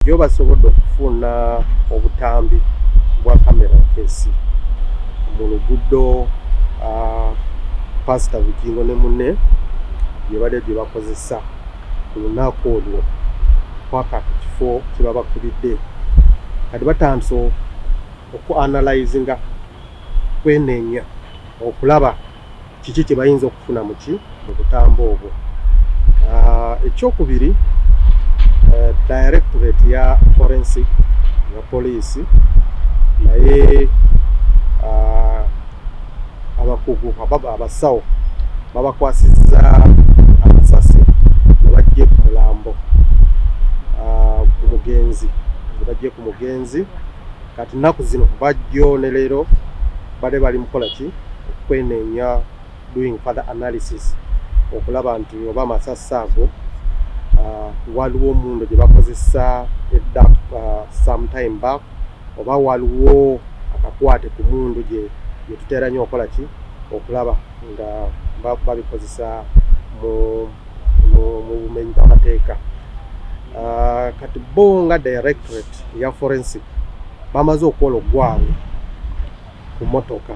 yo basobodde okufuna obutambi bwa kamera kesi mu luguudo Pastor Bugingo ne munne bye badde bakozesa ku lunaku olwo paka ku kifo kye babakubidde kati batandise oku-analyzinga kwenenya okulaba kiki kye bayinza okufuna mu butambo obwo. Ekyokubiri, directorate ya forensic ya poliisi naye abakugu abasawo babakwasizza amasasi ne bajje ku mulambo ku mugenzi kati nnaku zino bajjo ne leero badde bali mukola ki okwenenya doing further analysis okulaba nti oba amasasi ago waliwo omundo gye bakozesa edda sometime back oba waliwo akakwate ku mundu gye tuteera nnyo okola ki okulaba nga babikozesa mu bumenyi bw'amateeka. Kati bo nga directorate ya forensic bamaze okukola ogwabwe ku motoka,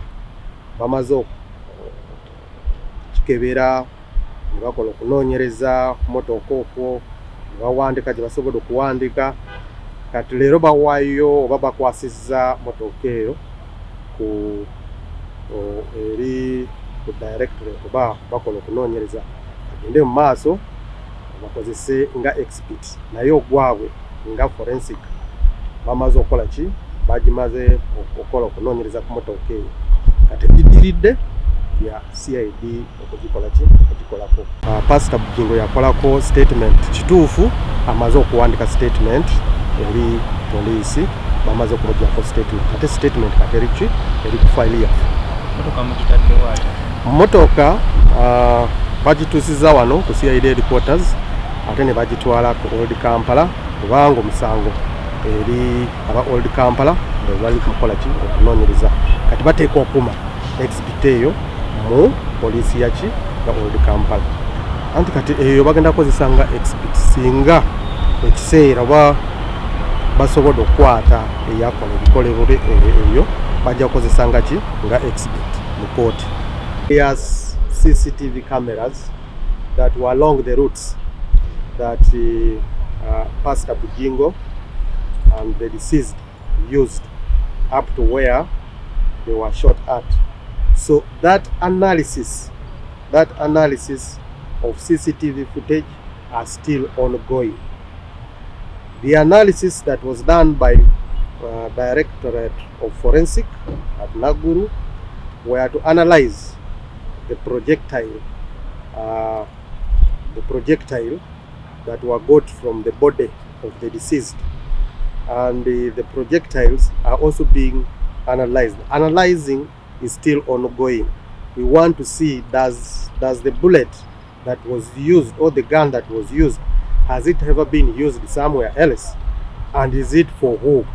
bamaze okukebera ne bakola okunoonyereza ku motoka okwo ne bawandika gye basobodde okuwandika. Kati leero bawaayo oba bakwasizza motoka eyo eri ku directorate oba bakola okunoonyereza agende mu maaso bakozese nga expert naye ogwabwe nga forensic bamaze okukola ki bagimaze okukola okunoonyereza ku motoka eyo kati ebidiridde ya CID okugikolako. Pastor Bugingo yakolako statement kituufu amaze okuwandika statement eri poliisi bamaze okubagirako statement ate statement kati eri ku file yaffe. Motoka bagituusiza wano ku CID headquarters ate ne bagitwala ku Old Kampala kubanga omusango eri aba Old Kampala bali kukola ki okunoonyereza kati bateeka okuma expert eyo mu poliisi yaki nga Old Kampala anti kati eyo bagenda kozesa nga expert singa ekiseera oba basobodde okukwata eyakola ebikolebwa ebyo bajja kukozesa nga ki nga expert mu kooti. There's CCTV cameras that were along the routes that Pastor Bugingo and the deceased used up to where they were shot at. So that analysis of CCTV footage are still ongoing. The analysis that was done by Directorate of Forensic at Naguru were to analyze the projectile that were got from the body of the deceased, and the projectiles are also being analyzed. Analyzing is still ongoing. We want to see does the bullet that was used or the gun that was used, has it ever been used somewhere else, and is it for who?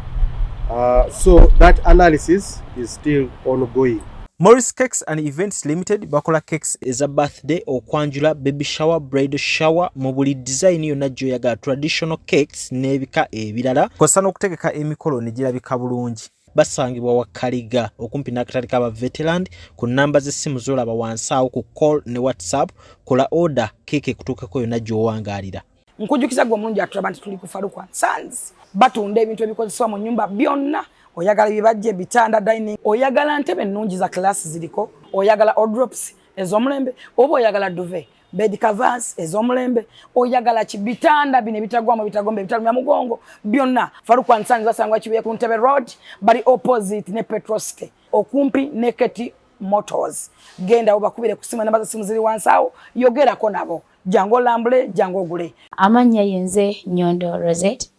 So that analysis is still ongoing. Morris Cakes and Events Limited bakola cakes eza birthday okwanjula baby shower bridal shower mu buli design yonna gy'oyagala traditional cakes n'ebika ebirala kosa n'okutegeka emikolo ne girabika bulungi. Basangibwa wa Kaliga okumpi n'akatale k'aba veteran ku namba z'essimu z'olaba wansi awo ku call ne WhatsApp kola order cake kutuukako yonna gy'owangaalira. Nkujjukiza gwe omulungi atulaba nti tuli ku Farukwa Sons batunda ebintu ebikozesebwa mu nnyumba byonna. Oyagala bibajje bitanda dining, oyagala ntebe nnungi za class ziliko, oyagala wardrobes ez'omulembe, oba oyagala duvet, bed covers ez'omulembe, oyagala bitanda bine bitagwamu bitagombe bitalumya mugongo byonna. Farukwa Sons basangwa Kibuye ku Ntebe Road bali opposite ne Petrosite okumpi ne Keti Motors. Genda obakubire ku simu namba za simu ziri wansi awo yogerako nabo. Jango lambule jango gule. Amanya yenze Nyondo Rosette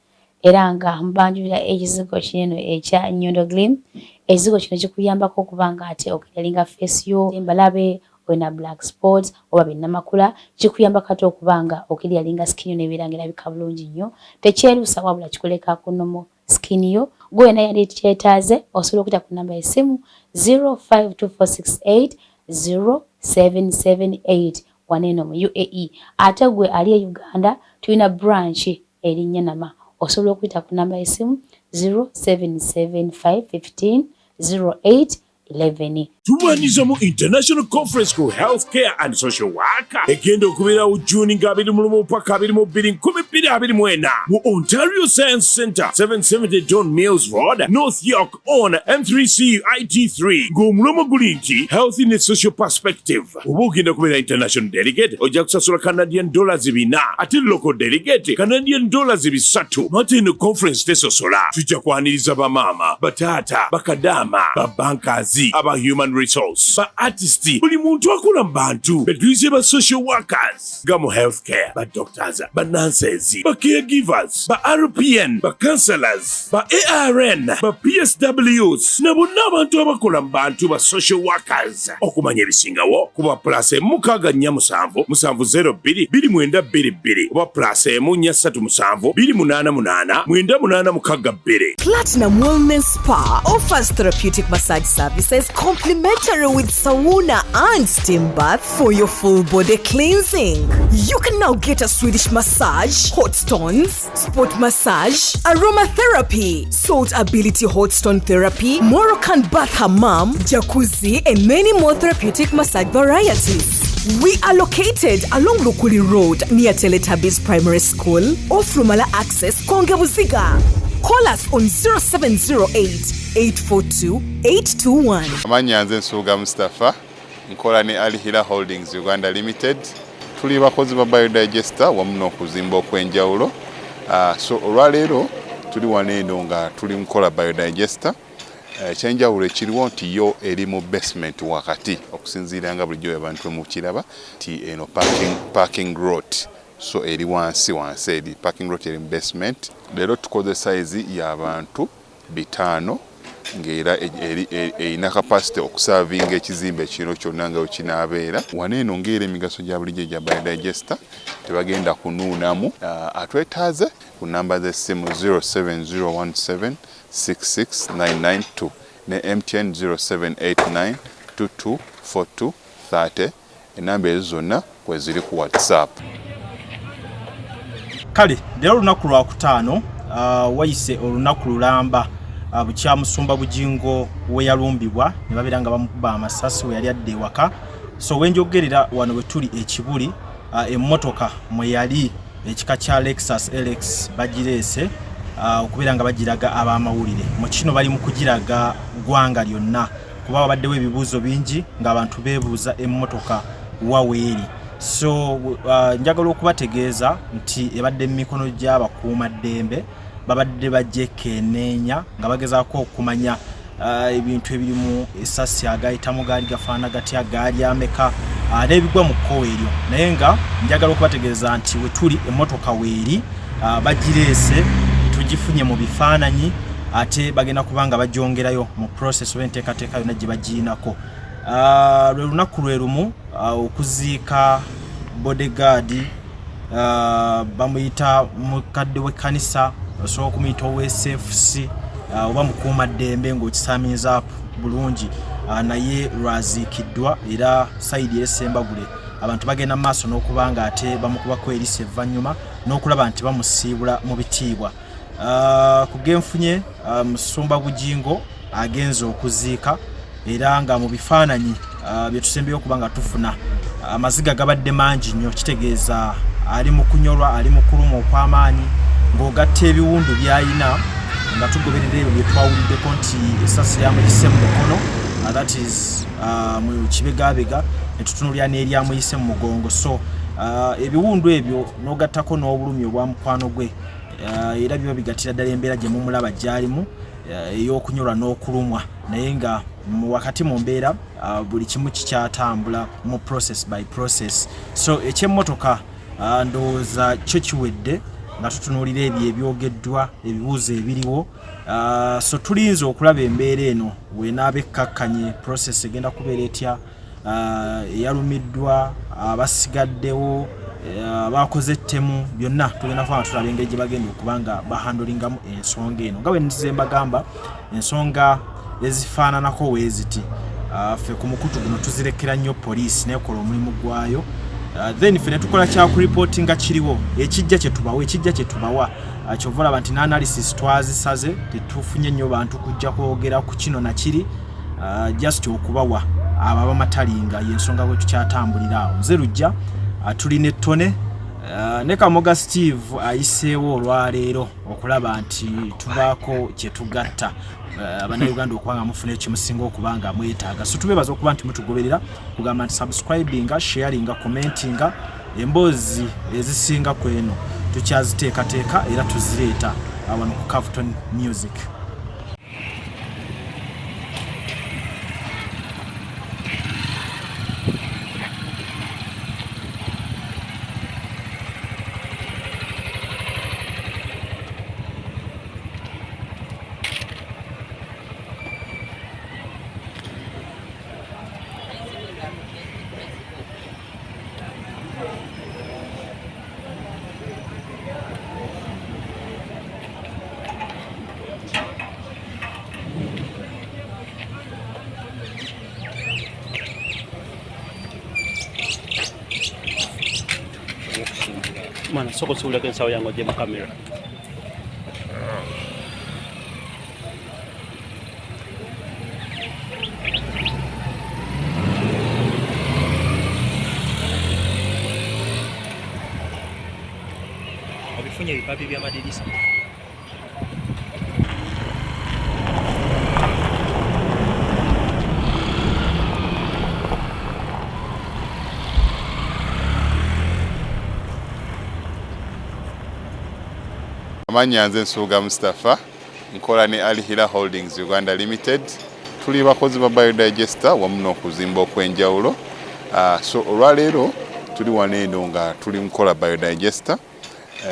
era nga mbanjulira ekizigo kinene ekya Nyondo Glim. Ekizigo kino kikuyambako okubanga ate okiralinga face yo embalabe wena black spots oba binnamakula kikuyamba kati okubanga okiryalinga skin nebirangira bikabulungi nnyo tekyerusa wabula kikoleka kunomo skin yo gwena yali kyetaaze osobola okuyita ku namba y'essimu 0524680778 waneno mu UAE ate gwe ali e Uganda tulina branch eri Nyanama osobola okuyita ku namba y'essimu 0775150811. Tumanizamu International Conference for Healthcare and Social Work egenda okubeera mu June nga 21 paka 22 mu Ontario Science Centre 770 John Mills Road, North York on M3C IT3. Ng'omulomo guli nti Health in a Social Perspective. Oba ogenda kubeera international delegate ojja kusasula Canadian dollars 4 ate local delegate Canadian dollars 3. Nate eno conference tesosola. Tujja kwaniriza bamaama, bataata, bakadama, babankazi, aba human resource, ba artists, buli muntu akola mu bantu, betuyise ba social workers, ga mu healthcare, ba doctors, ba nurses, ba caregivers, ba RPN, ba counselors, ba ARN, ba PSWs, na bonna abantu abakola mu bantu ba social workers. Okumanya ebisingawo kuba plus 647 oba plus 137 Platinum Wellness Spa offers therapeutic massage services complimentary with sauna and steam bath for your full body cleansing. You can now get a Swedish massage, hot stones, sport massage, aromatherapy, salt ability hot stone therapy, Moroccan bath hammam, jacuzzi, and many more therapeutic massage varieties. We are located along Lukuli Road near Teletubbies Primary School, off Rumala Access, Kongebuziga. Call us on 0708-842-821. Amanya nze Nsuuga Mustafa, nkola ne Alihira Holdings Uganda Limited. Tuli bakozi ba biodigester wamu n'okuzimba okwenjawulo. So olwaleero tuli waneeno nga tuli nkola biodigester. Ekyenjawulo ekiriwo nti yo eri mu basement wakati okusinziira nga bulijjo abantu mu kiraba ti eno parking lot. So eri wansi eri parking lot eri mu basement. Leero tukoze size y'abantu 5 ng'era erina capacity okusavinga ekizimbe kino kyonna nga wekinaabeera. Waneeno ng'era emigaso gya bulijjo gya biodigester tebagenda kunuunamu. Atwetaaze ku namba z'essimu 07017669992 ne MTN 0789224230. Enamba ezo zonna kwe ziri ku WhatsApp. Kale leero olunaku lwa kutaano wayise olunaku lulamba bukyamusumba Bugingo we yalumbibwa ne babeera nga bamukuba amasasi we yali adde ewaka. So wenjogerera wano we tuli ekibuli emmotoka mwe yali ekika kya Lexus LX bagireese okubeera nga bagiraga ab'amawulire. Mu kino bali mu kugiraga ggwanga lyonna kuba babaddewo ebibuuzo bingi ng'abantu beebuuza emmotoka waweeri. So njagala okubategeeza nti ebadde mu mikono gy'abakuumaddembe babadde bajekenneenya nga bagezaako okumanya ebintu ebirimu esasi agayitamu gaali gafaana gatya gaali ameka n'ebigwa mu kkowe eryo. Naye nga njagala okubategeeza nti we tuli emmotoka weeri bagireese tugifunye mu bifaananyi ate bagenda kubanga bagyongerayo mu process w'enteekateeka yonna gye bagirinako. Lwe lunaku lwe lumu okuziika bodyguard bamuyita mukadde w'ekkanisa osobola okumuyita ow'SFC oba mukuumaddembe ng'okisaamiza bulungi naye lwaziikiddwa era sayidi esembagule abantu bagenda mu maaso n'okubanga ate bamukubako erisa evvannyuma n'okulaba nti bamusiibula mu bitiibwa. Ku genfunye Musumba Bugingo agenza okuziika era nga mu bifaananyi bye tusembeyo okuba nga tufuna amaziga gabadde mangi nnyo kitegeeza ali mu kunyolwa ali mu kuluma okw'amaanyi ng'ogatta ebiwundu by'ayina nga tugoberera ebyo bye twawuliddeko nti esasi yamuyise mu mukono that is mu kibegabega ne tutunuulira n'eryamuyise mu mugongo. So ebiwundu ebyo n'ogattako n'obulumi obwa mukwano gwe era biba bigattira ddala embeera gye mumulaba gy'alimu ey'okunyolwa n'okulumwa naye nga wakati mu mbeera buli kimu kikyatambula mu process by process. So ekyemmotoka ndowooza kyo kiwedde nga tutunuulira ebyo ebyogeddwa ebibuuzo ebiriwo. So tulinza okulaba embeera eno weenaaba ekkakkanye process egenda kubeera etya eyalumiddwa abasigaddewo abakoze Ttemu byonna tugenda kuba tulaba engeri gye bagenda okuba nga bahandolingamu ensonga eno. Nga bwe nzize mbagamba ensonga ezifaananako weeziti ffe ku mukutu guno tuzirekera nnyo poliisi neekola omulimu gwayo then fene tukola kya ku reportinga kiriwo ekijja kye tubawa kyovola banti na analysis twazisaze tetufunye nnyo bantu kujja kwogera ku kino na kiri just okubawa ababa matalinga yensonga bwe tukyatambulira awo nze lujja tuli ne Tone ne Kamoga Steve ayiseewo olwaleero okulaba nti tubaako kye tugatta Abannayuganda okubanga mufuna ekimusinga okubanga mwetaaga so tubebaza okuba nti mutugoberera kugamba nti subscribinga sharinga commentinga emboozi ezisinga kweno tukyaziteekateeka era tuzireeta wano ku Cavuton Music. Mana soko sula ken saw yango jema camera obifunye bipapi bya madirisa Amanya nze Nsuuga Mustafa nkola ne Alihira Holdings Uganda Limited tuli bakozi ba biodigester wamu n'okuzimba okwenjawulo so olwaleero tuli waneeno nga tuli nkola biodigester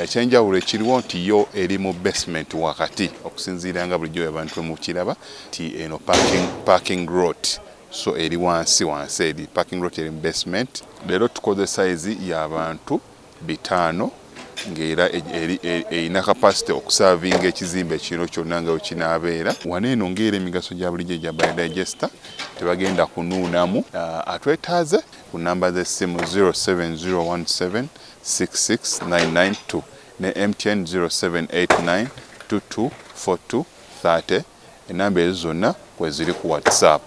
ekyenjawulo ekiriwo nti yo eri mu basement wakati okusinziira nga bulijjo abantu mu kiraba ti eno parking lot so eri wansi eri parking lot eri mu basement leero tukoze size y'abantu 5 ngera erina capacity okusavinga ekizimbe kino kyonna nga kinaabeera waneeno ngera emigaso gya bulijjo gya biodigester tebagenda kunuunamu atwetaaze ku namba z'essimu 07017669992 ne MTN 0789224230 enamba ezo zonna kweziri ku WhatsApp.